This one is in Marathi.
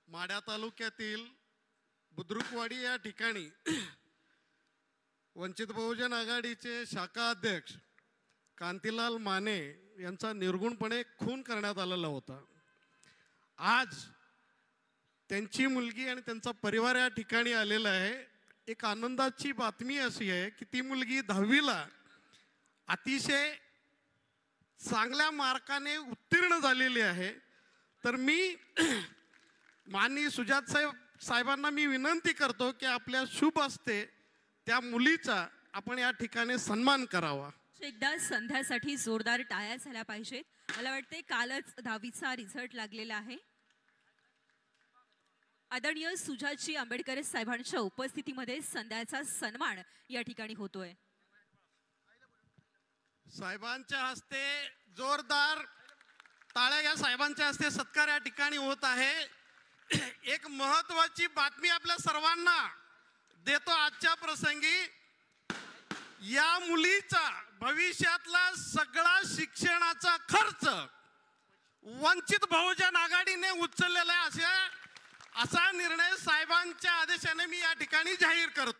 माढा तालुक्यातील बुद्रुकवाडी या ठिकाणी वंचित बहुजन आघाडीचे शाखा अध्यक्ष कांतीलाल माने यांचा निर्गुणपणे खून करण्यात आलेला होता। आज त्यांची मुलगी आणि त्यांचा परिवार या ठिकाणी आलेला आहे। एक आनंदाची बातमी अशी आहे की ती मुलगी 10वीला अतिशय चांगल्या मार्काने उत्तीर्ण झालेली आहे। तर मी माननीय सुजात साहेबांना मी विनंती करतो की आपल्या शुभ हस्ते त्या मुलीचा आपण या ठिकाणी सन्मान करावा। एकदा संध्यासाठी जोरदार टाळ्या झाल्या पाहिजेत। मला वाटते कालच 10वीचा रिझल्ट लागलेला आहे। आदरणीय सुजातजी आंबेडकर साहेबांच्या उपस्थितीमध्ये संध्याचा सन्मान या ठिकाणी होतोय। साहेबांच्या हस्ते जोरदार टाळ्या या साहेबांच्या हस्ते सत्कार या ठिकाणी होत आहे। एक महत्त्वाची बातमी आपल्या सर्वांना देतो आजच्या प्रसंगी। या मुलीचा भविष्यातला सगळा शिक्षणाचा खर्च वंचित बहुजन आघाडीने उचललेला आहे। असा निर्णय साहेबांच्या आदेशाने मी या ठिकाणी जाहीर करतो।